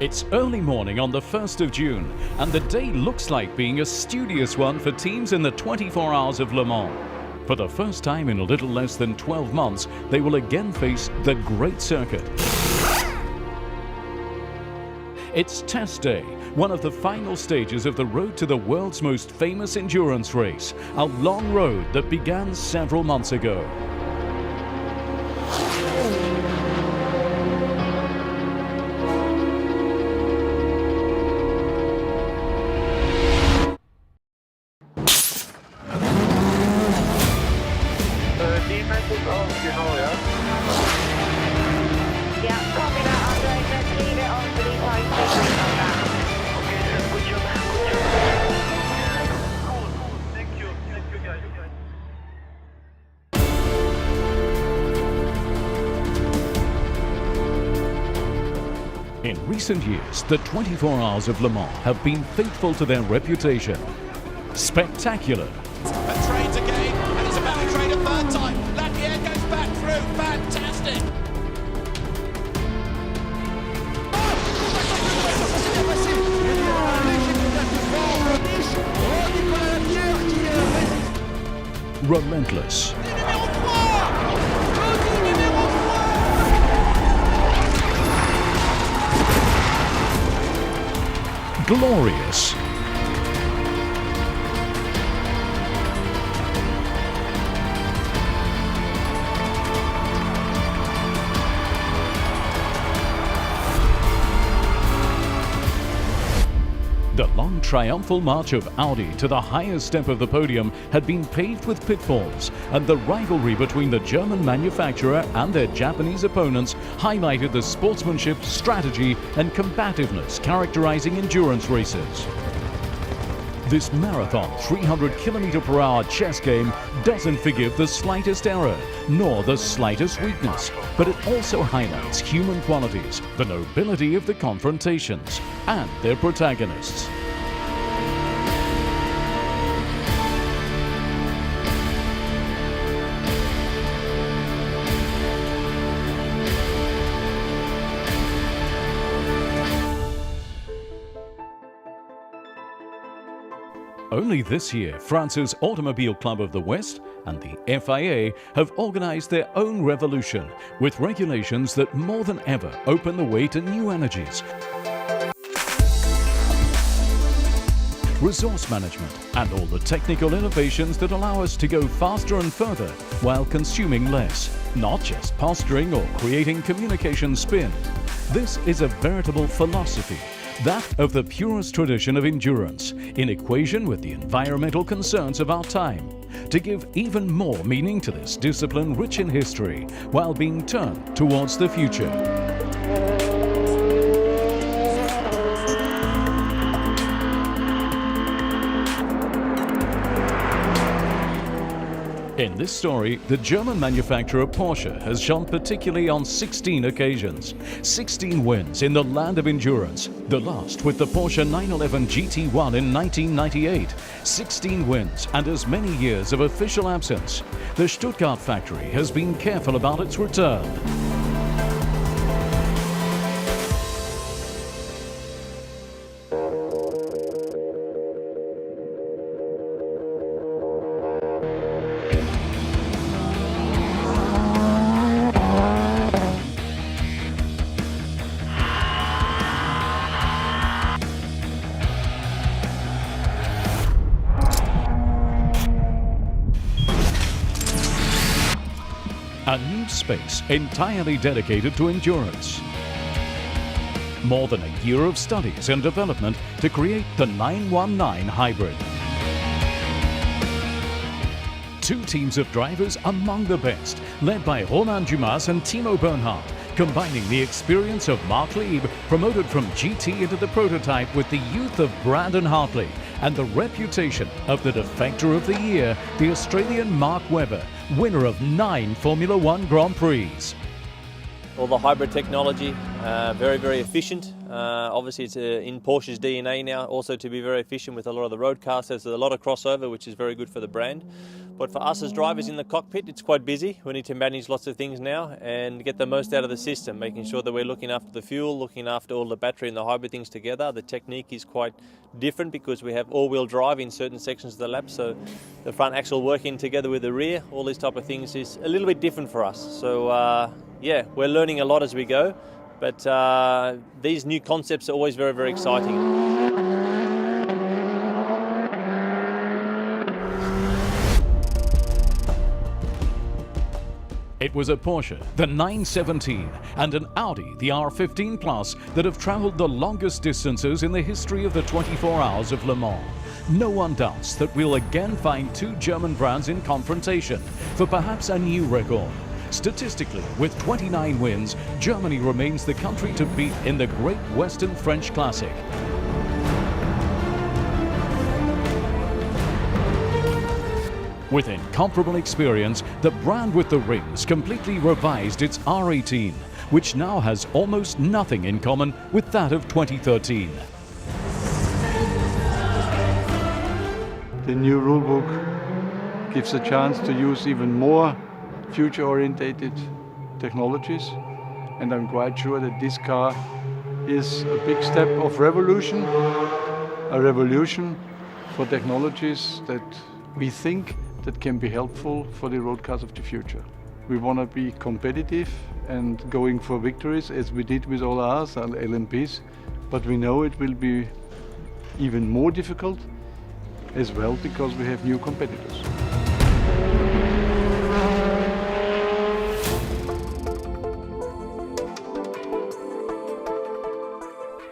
It's early morning on the 1st of June, and the day looks like being a studious one for teams in the 24 Hours of Le Mans. For the first time in a little less than 12 months, they will again face the Great Circuit. It's test day, one of the final stages of the road to the world's most famous endurance race, a long road that began several months ago. In recent years, the 24 Hours of Le Mans have been faithful to their reputation. Spectacular. And trades again, and it's about to trade a third time. Latier goes back through, fantastic. Relentless. Glorious. The long triumphal march of Audi to the highest step of the podium had been paved with pitfalls, and the rivalry between the German manufacturer and their Japanese opponents highlighted the sportsmanship, strategy and combativeness characterizing endurance races. This marathon 300 km/h chess game doesn't forgive the slightest error, nor the slightest weakness, but it also highlights human qualities, the nobility of the confrontations, and their protagonists. Only this year, France's Automobile Club of the West and the FIA have organized their own revolution with regulations that more than ever open the way to new energies, resource management, and all the technical innovations that allow us to go faster and further while consuming less, not just posturing or creating communication spin. This is a veritable philosophy, that of the purest tradition of endurance, in equation with the environmental concerns of our time, to give even more meaning to this discipline rich in history, while being turned towards the future. In this story, the German manufacturer Porsche has shone particularly on 16 occasions. 16 wins in the land of endurance, the last with the Porsche 911 GT1 in 1998. 16 wins and as many years of official absence. The Stuttgart factory has been careful about its return. A new space entirely dedicated to endurance. More than a year of studies and development to create the 919 hybrid. Two teams of drivers among the best, led by Romain Dumas and Timo Bernhard, combining the experience of Mark Lieb, promoted from GT into the prototype, with the youth of Brandon Hartley and the reputation of the defector of the year, the Australian Mark Webber, winner of 9 Formula One Grand Prix. All the hybrid technology, very, very efficient. Obviously it's in Porsche's DNA now also to be very efficient with a lot of the road cars. There's a lot of crossover, which is very good for the brand. But for us as drivers in the cockpit, it's quite busy. We need to manage lots of things now and get the most out of the system, making sure that we're looking after the fuel, looking after all the battery and the hybrid things together. The technique is quite different because we have all-wheel drive in certain sections of the lap, so the front axle working together with the rear, all these type of things is a little bit different for us. So yeah, we're learning a lot as we go, but these new concepts are always very, very exciting. It was a Porsche, the 917, and an Audi, the R15 Plus, that have travelled the longest distances in the history of the 24 Hours of Le Mans. No one doubts that we'll again find two German brands in confrontation for perhaps a new record. Statistically, with 29 wins, Germany remains the country to beat in the Great Western French Classic. With incomparable experience, the brand with the rings completely revised its R18, which now has almost nothing in common with that of 2013. The new rulebook gives a chance to use even more future-orientated technologies, and I'm quite sure that this car is a big step of revolution, a revolution for technologies that we think that can be helpful for the road cars of the future. We want to be competitive and going for victories as we did with all ours and LMPs, but we know it will be even more difficult as well because we have new competitors.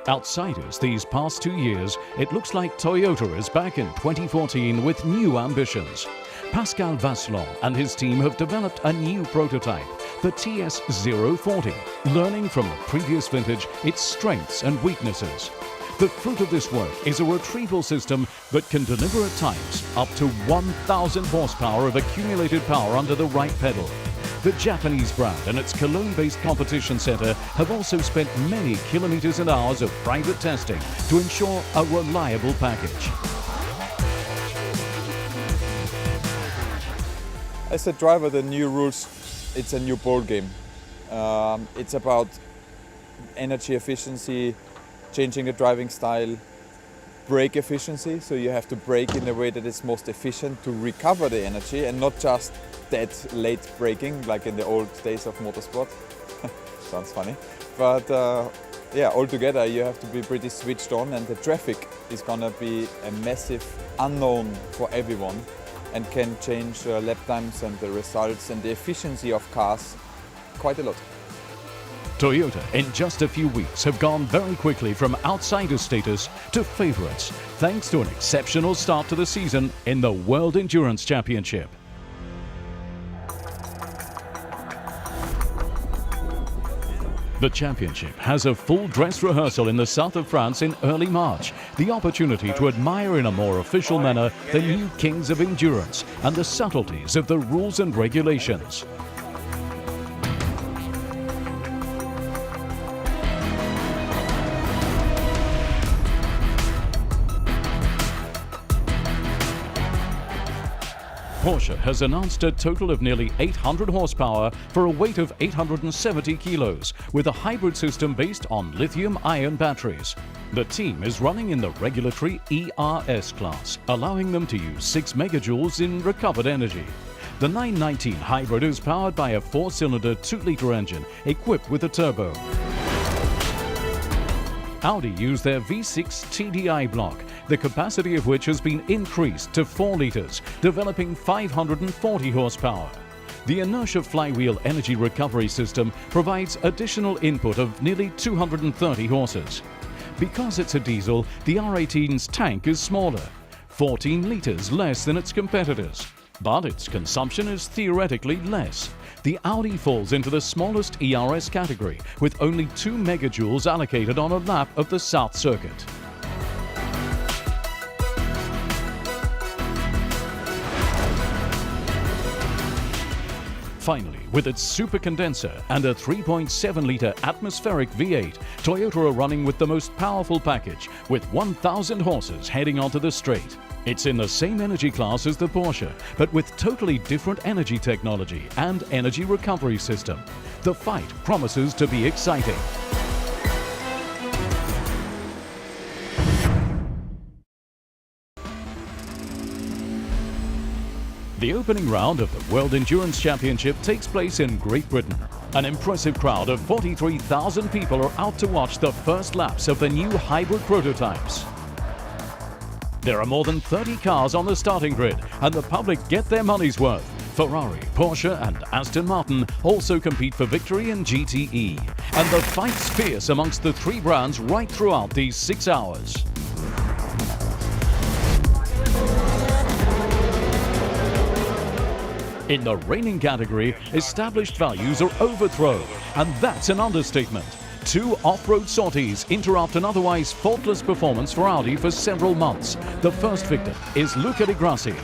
Outsiders these past 2 years, it looks like Toyota is back in 2014 with new ambitions. Pascal Vasselon and his team have developed a new prototype, the TS040, learning from the previous vintage its strengths and weaknesses. The fruit of this work is a retrieval system that can deliver at times up to 1,000 horsepower of accumulated power under the right pedal. The Japanese brand and its Cologne-based competition center have also spent many kilometers and hours of private testing to ensure a reliable package. As a driver, the new rules, it's a new ball game. It's about energy efficiency, changing the driving style, brake efficiency, so you have to brake in a way that is most efficient to recover the energy and not just dead late braking like in the old days of motorsport. Sounds funny. But yeah, altogether you have to be pretty switched on, and the traffic is gonna be a massive unknown for everyone and can change lap times and the results and the efficiency of cars quite a lot. Toyota, in just a few weeks, have gone very quickly from outsider status to favourites, thanks to an exceptional start to the season in the World Endurance Championship. The championship has a full dress rehearsal in the south of France in early March, the opportunity to admire in a more official manner the new kings of endurance and the subtleties of the rules and regulations. Porsche has announced a total of nearly 800 horsepower for a weight of 870 kilos, with a hybrid system based on lithium-ion batteries. The team is running in the regulatory ERS class, allowing them to use 6 megajoules in recovered energy. The 919 hybrid is powered by a 4-cylinder 2-litre engine equipped with a turbo. Audi use their V6 TDI block, the capacity of which has been increased to 4 litres, developing 540 horsepower. The inertia flywheel energy recovery system provides additional input of nearly 230 horses. Because it's a diesel, the R18's tank is smaller, 14 litres less than its competitors. But its consumption is theoretically less. The Audi falls into the smallest ERS category, with only 2 megajoules allocated on a lap of the South Circuit. Finally, with its super condenser and a 3.7-litre atmospheric V8, Toyota are running with the most powerful package, with 1,000 horses heading onto the straight. It's in the same energy class as the Porsche, but with totally different energy technology and energy recovery system. The fight promises to be exciting. The opening round of the World Endurance Championship takes place in Great Britain. An impressive crowd of 43,000 people are out to watch the first laps of the new hybrid prototypes. There are more than 30 cars on the starting grid, and the public get their money's worth. Ferrari, Porsche and Aston Martin also compete for victory in GTE. And the fight's fierce amongst the three brands right throughout these 6 hours. In the reigning category, established values are overthrown, and that's an understatement. 2 off-road sorties interrupt an otherwise faultless performance for Audi for several months. The first victim is Luca Di Grassi.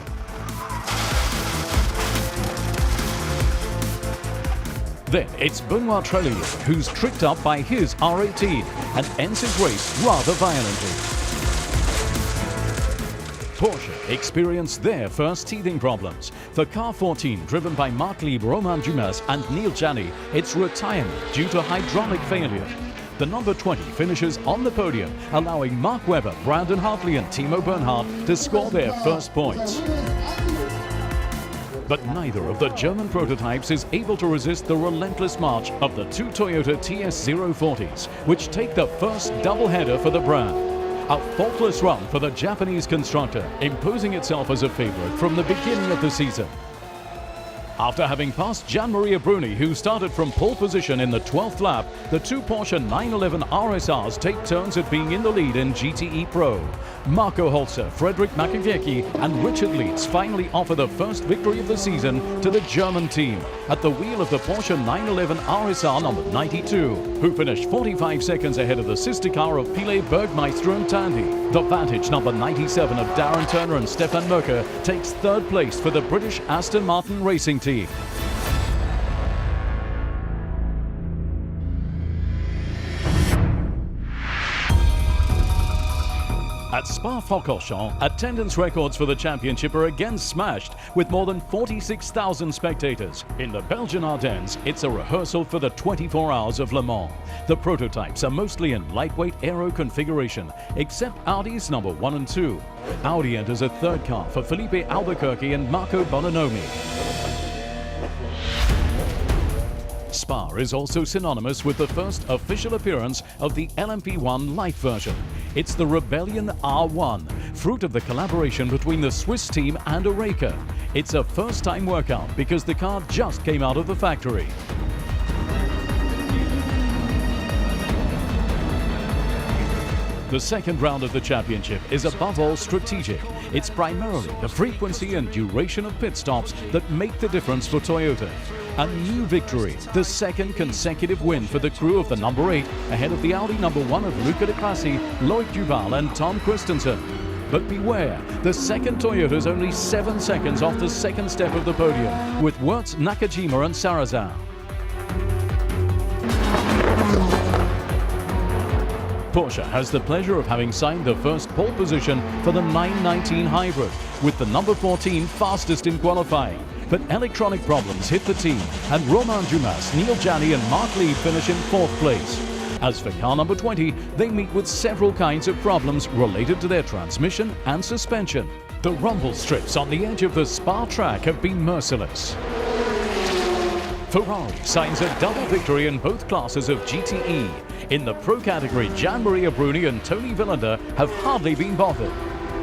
Then it's Benoit Trellier, who's tricked up by his R18 and ends his race rather violently. Porsche experienced their first teething problems. For car 14, driven by Marc Lieb, Romain Dumas and Neil Janney, it's retirement due to hydraulic failure. The number 20 finishes on the podium, allowing Mark Webber, Brandon Hartley and Timo Bernhard to score their first points. But neither of the German prototypes is able to resist the relentless march of the 2 Toyota TS040s, which take the first doubleheader for the brand. A faultless run for the Japanese constructor, imposing itself as a favorite from the beginning of the season. After having passed Gian-Maria Bruni, who started from pole position in the 12th lap, the 2 Porsche 911 RSRs take turns at being in the lead in GTE Pro. Marco Holzer, Frederick Makowiecki and Richard Lietz finally offer the first victory of the season to the German team at the wheel of the Porsche 911 RSR number 92, who finished 45 seconds ahead of the sister car of Pile, Bergmeister and Tandy. The Vantage number 97 of Darren Turner and Stefan Merker takes 3rd place for the British Aston Martin racing team. At Spa-Francorchamps, attendance records for the championship are again smashed with more than 46,000 spectators. In the Belgian Ardennes, it's a rehearsal for the 24 hours of Le Mans. The prototypes are mostly in lightweight aero configuration, except Audi's number 1 and 2. Audi enters a 3rd car for Felipe Albuquerque and Marco Bononomi. Spa is also synonymous with the first official appearance of the LMP1 light version. It's the Rebellion R1, fruit of the collaboration between the Swiss team and Oreca. It's a first-time workout because the car just came out of the factory. The second round of the championship is above all strategic. It's primarily the frequency and duration of pit stops that make the difference for Toyota. A new victory, the 2nd consecutive win for the crew of the number 8, ahead of the Audi number 1 of Luca Di Grassi, Loic Duval and Tom Christensen. But beware, the 2nd Toyota's only 7 seconds off the 2nd step of the podium, with Wirtz, Nakajima and Sarrazin. Porsche has the pleasure of having signed the first pole position for the 919 hybrid, with the number 14 fastest in qualifying. But electronic problems hit the team, and Romain Dumas, Neil Janney and Mark Lieb finish in 4th place. As for car number 20, they meet with several kinds of problems related to their transmission and suspension. The rumble strips on the edge of the Spa track have been merciless. Ferrari signs a double victory in both classes of GTE. In the Pro category, Gian-Maria Bruni and Tony Villander have hardly been bothered.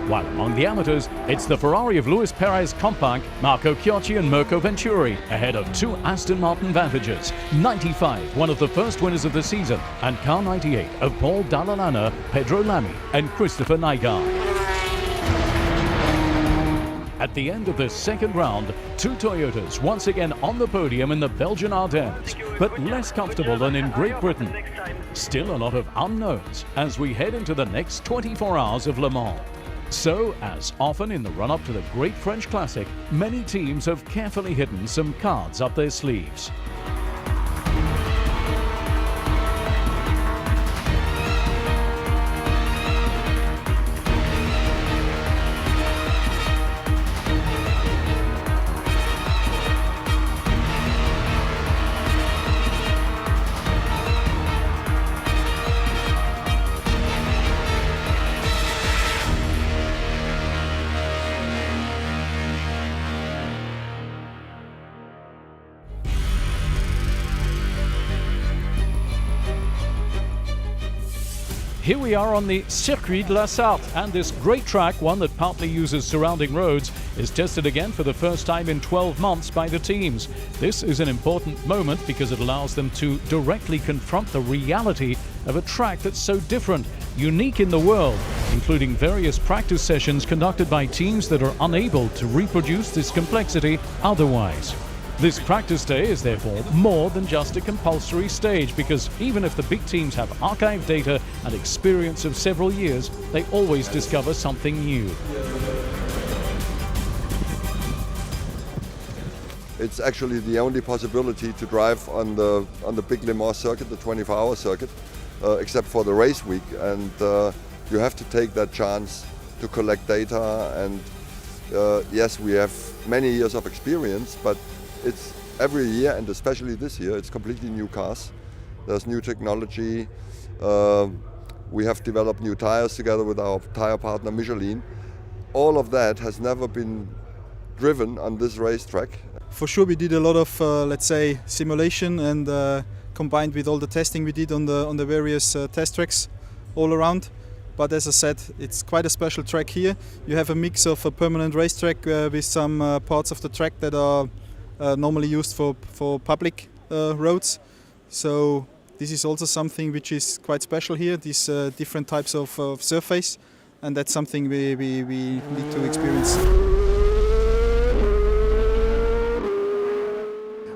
While among the amateurs, it's the Ferrari of Luis Perez Companc, Marco Chiocci and Mirko Venturi, ahead of 2 Aston Martin Vantages, 95, one of the first winners of the season, and car 98 of Paul Dallalana, Pedro Lamy and Christopher Nygaard. At the end of the 2nd round, 2 Toyotas once again on the podium in the Belgian Ardennes, but less comfortable than in Great Britain. Still a lot of unknowns as we head into the next 24 hours of Le Mans. So, as often in the run-up to the Great French Classic, many teams have carefully hidden some cards up their sleeves. Here we are on the Circuit de la Sarthe, and this great track, one that partly uses surrounding roads, is tested again for the first time in 12 months by the teams. This is an important moment because it allows them to directly confront the reality of a track that's so different, unique in the world, including various practice sessions conducted by teams that are unable to reproduce this complexity otherwise. This practice day is therefore more than just a compulsory stage, because even if the big teams have archived data and experience of several years, they always discover something new. It's actually the only possibility to drive on the big Le Mans circuit, the 24-hour circuit, except for the race week, and you have to take that chance to collect data. And yes, we have many years of experience, but it's every year, and especially this year, it's completely new cars. There's new technology. We have developed new tires together with our tire partner Michelin. All of that has never been driven on this racetrack. For sure, we did a lot of, let's say, simulation, and combined with all the testing we did on the various test tracks all around. But as I said, it's quite a special track here. You have a mix of a permanent racetrack with some parts of the track that are normally used for public roads. So this is also something which is quite special here, these different types of surface, and that's something we need to experience.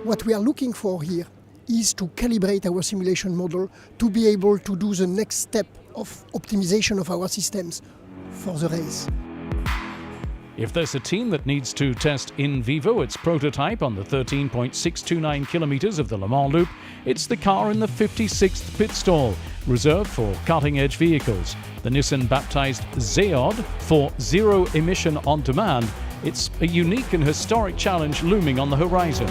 What we are looking for here is to calibrate our simulation model to be able to do the next step of optimization of our systems for the race. If there's a team that needs to test in vivo its prototype on the 13.629 kilometers of the Le Mans Loop, it's the car in the 56th pit stall, reserved for cutting-edge vehicles. The Nissan baptized Zeod for Zero Emission on Demand. It's a unique and historic challenge looming on the horizon.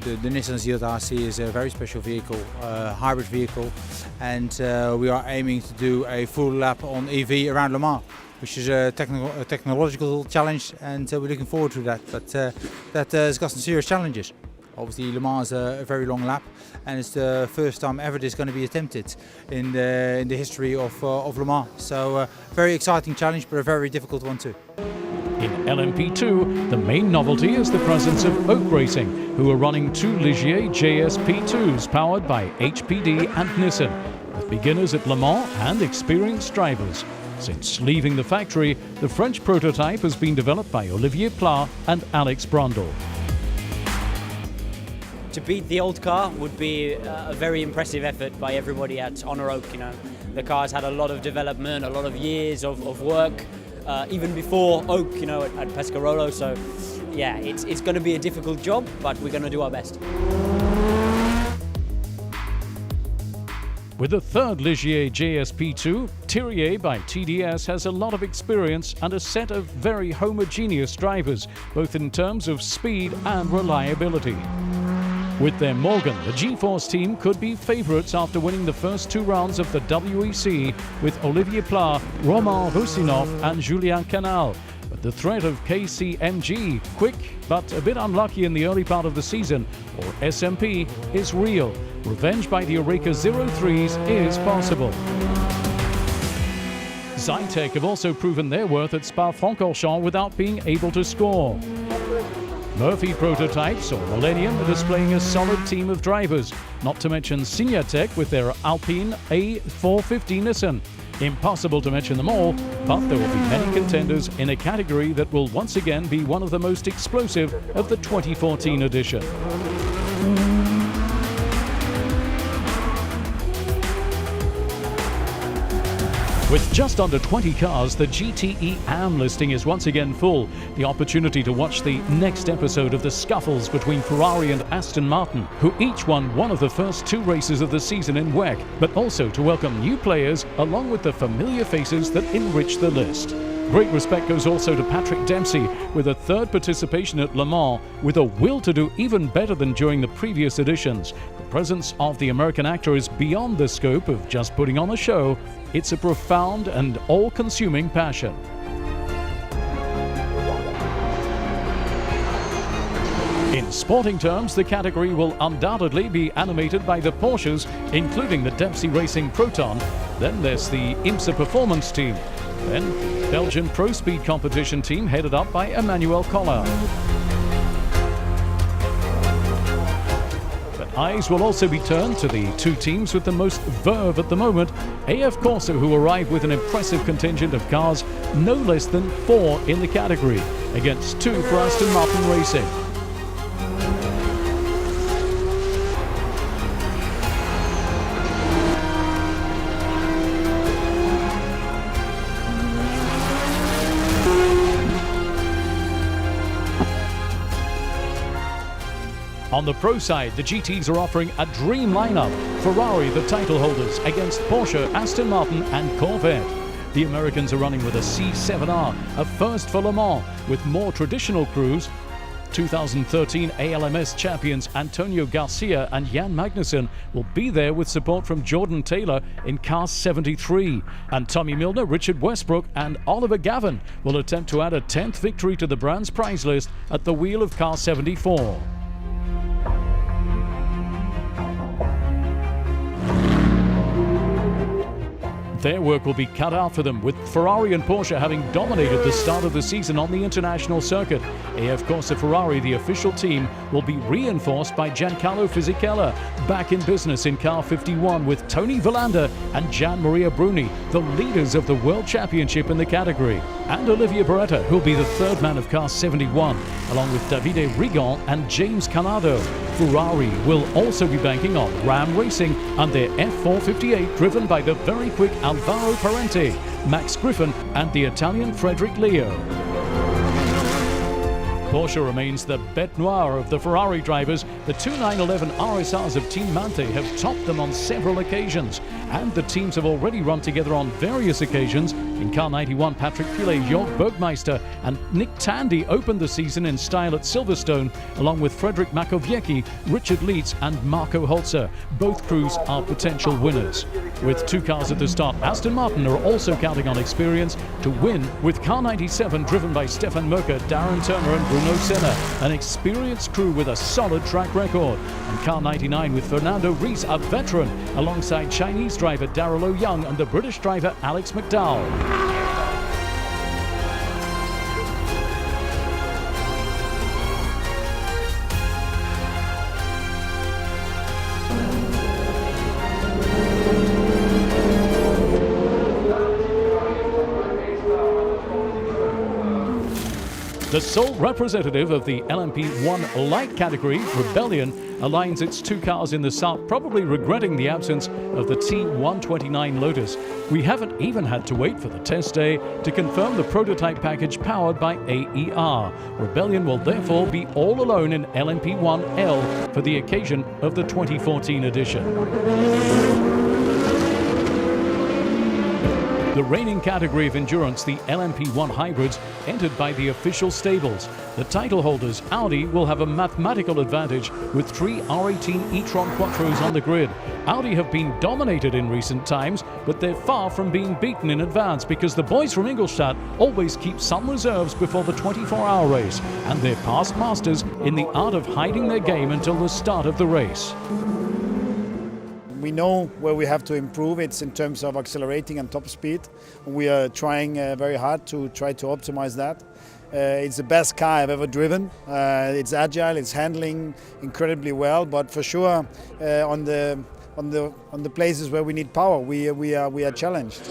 The Nissan Zeod RC is a very special vehicle, hybrid vehicle, and we are aiming to do a full lap on EV around Le Mans, which is a technological challenge, and we're looking forward to that. But that has got some serious challenges. Obviously, Le Mans is a very long lap, and it's the first time ever this is going to be attempted in the history of Le Mans. So, very exciting challenge, but a very difficult one too. In LMP2, the main novelty is the presence of Oak Racing, who are running two Ligier JSP2s powered by HPD and Nissan, with beginners at Le Mans and experienced drivers. Since leaving the factory, the French prototype has been developed by Olivier Pla and Alex Brundle. To beat the old car would be a very impressive effort by everybody at Honor Oak. You know, the car's had a lot of development, a lot of years of work. Even before Oak, you know, at Pescarolo. So, yeah, it's going to be a difficult job, but we're going to do our best. With the third Ligier JSP2, Thierry by TDS has a lot of experience and a set of very homogeneous drivers, both in terms of speed and reliability. With their Morgan, the G-Force team could be favourites after winning the first two rounds of the WEC with Olivier Pla, Romain Rusinov and Julien Canal. But the threat of KCMG, quick but a bit unlucky in the early part of the season, or SMP, is real. Revenge by the Eureka 03s is possible. Zytec have also proven their worth at Spa-Francorchamps without being able to score. Murphy Prototypes or Millennium are displaying a solid team of drivers, not to mention Signatec with their Alpine A450 Nissan. Impossible to mention them all, but there will be many contenders in a category that will once again be one of the most explosive of the 2014 edition. With just under 20 cars, the GTE AM listing is once again full. The opportunity to watch the next episode of the scuffles between Ferrari and Aston Martin, who each won one of the first two races of the season in WEC, but also to welcome new players along with the familiar faces that enrich the list. Great respect goes also to Patrick Dempsey, with a third participation at Le Mans, with a will to do even better than during the previous editions. The presence of the American actor is beyond the scope of just putting on a show. It's a profound and all-consuming passion. In In sporting terms, the category will undoubtedly be animated by the Porsches, including the Dempsey Racing Proton. Then there's the IMSA Performance team. Then the Belgian Pro Speed competition team headed up by Emmanuel Collard. But eyes will also be turned to the two teams with the most verve at the moment. AF Corse, who arrive with an impressive contingent of cars, no less than 4 in the category, against 2 for Aston Martin Racing. On the pro side, the GTs are offering a dream lineup. Ferrari, the title holders, against Porsche, Aston Martin and Corvette. The Americans are running with a C7R, a first for Le Mans, with more traditional crews. 2013 ALMS champions Antonio Garcia and Jan Magnussen will be there with support from Jordan Taylor in car 73. And Tommy Milner, Richard Westbrook and Oliver Gavin will attempt to add a 10th victory to the brand's prize list at the wheel of car 74. Their work will be cut out for them, with Ferrari and Porsche having dominated the start of the season on the international circuit. AF Corse Ferrari, the official team, will be reinforced by Giancarlo Fisichella, back in business in car 51 with Tony Villander and Gian Maria Bruni, the leaders of the World Championship in the category. And Olivier Beretta, who'll be the third man of car 71, along with Davide Rigon and James Canado. Ferrari will also be banking on Ram Racing and their F458, driven by the very quick Alvaro Parente, Max Griffin and the Italian Frederic Leo. Porsche remains the bête noire of the Ferrari drivers. The two 911 RSRs of Team Mante have topped them on several occasions, and the teams have already run together on various occasions. In car 91, Patrick Pilet, Jörg Bergmeister and Nick Tandy opened the season in style at Silverstone, along with Frederick Makowiecki, Richard Leitz and Marco Holzer. Both crews are potential winners. With 2 cars at the start, Aston Martin are also counting on experience to win, with car 97 driven by Stefan Merker, Darren Turner and Bruno Senna, an experienced crew with a solid track record. And car 99 with Fernando Rees, a veteran, alongside Chinese driver Darrell O'Young and the British driver Alex McDowell. The sole representative of the LMP1 light category, Rebellion, aligns its 2 cars in the South, probably regretting the absence of the T129 Lotus. We haven't even had to wait for the test day to confirm the prototype package powered by AER. Rebellion will therefore be all alone in LMP1L for the occasion of the 2014 edition. The reigning category of endurance, the LMP1 hybrids, entered by the official stables. The title holders, Audi, will have a mathematical advantage with 3 R18 e-tron Quattros on the grid. Audi have been dominated in recent times, but they're far from being beaten in advance because the boys from Ingolstadt always keep some reserves before the 24-hour race, and they're past masters in the art of hiding their game until the start of the race. We know where we have to improve. It's in terms of accelerating and top speed. We are trying very hard to try to optimize that. It's the best car I've ever driven. It's agile, it's handling incredibly well, but for sure on the places where we need power, we are challenged.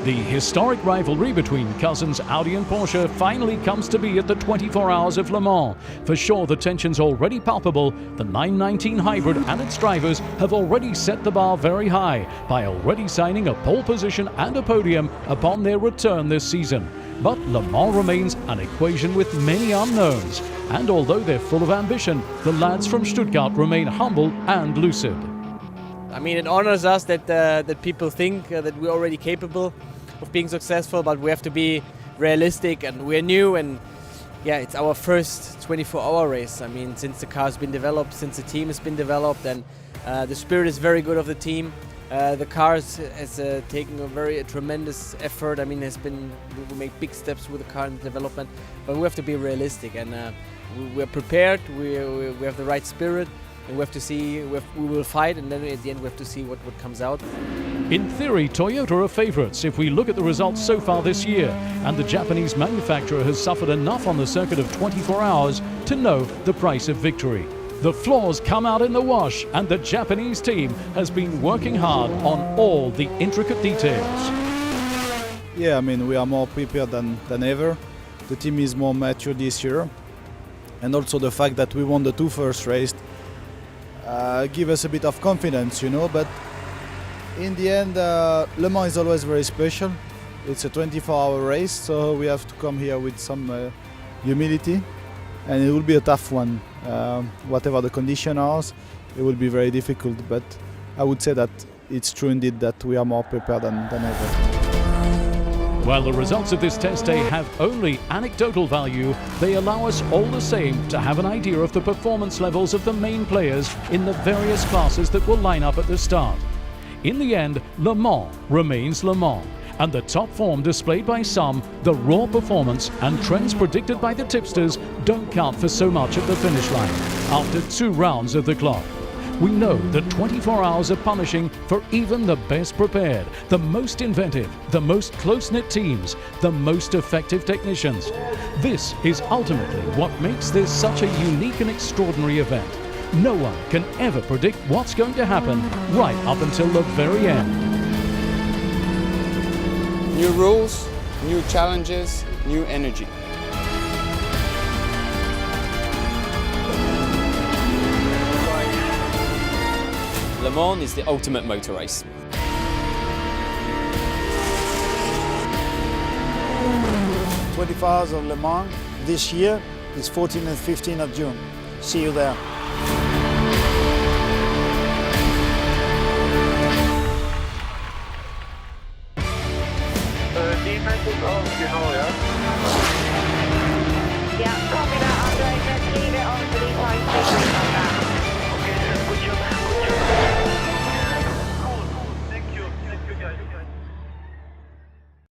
The historic rivalry between cousins Audi and Porsche finally comes to be at the 24 Hours of Le Mans. For sure, the tension's already palpable. The 919 hybrid and its drivers have already set the bar very high by already signing a pole position and a podium upon their return this season. But Le Mans remains an equation with many unknowns. And although they're full of ambition, the lads from Stuttgart remain humble and lucid. I mean, it honors us that people think that we're already capable of being successful, but we have to be realistic, and we're new, and yeah, it's our first 24-hour race. I mean, since the car's been developed, since the team has been developed, and the spirit is very good of the team. The car has taken a tremendous effort. I mean, we make big steps with the car in development, but we have to be realistic, and we are prepared, we have the right spirit, and we have to see, we will fight, and then at the end we have to see what comes out. In theory, Toyota are favourites if we look at the results so far this year, and the Japanese manufacturer has suffered enough on the circuit of 24 hours to know the price of victory. The flaws come out in the wash, and the Japanese team has been working hard on all the intricate details. Yeah, I mean, we are more prepared than ever. The team is more mature this year. And also the fact that we won the two first races give us a bit of confidence, you know. But in the end, Le Mans is always very special. It's a 24-hour race, so we have to come here with some humility. And it will be a tough one. Whatever the conditions are, it will be very difficult. But I would say that it's true indeed that we are more prepared than ever. While the results of this test day have only anecdotal value, they allow us all the same to have an idea of the performance levels of the main players in the various classes that will line up at the start. In the end, Le Mans remains Le Mans, and the top form displayed by some, the raw performance and trends predicted by the tipsters don't count for so much at the finish line after 2 rounds of the clock. We know that 24 hours are punishing for even the best prepared, the most inventive, the most close-knit teams, the most effective technicians. This is ultimately what makes this such a unique and extraordinary event. No one can ever predict what's going to happen right up until the very end. New rules, new challenges, new energy. Le Mans is the ultimate motor race. Hours of Le Mans this year is 14 and 15 of June. See you there.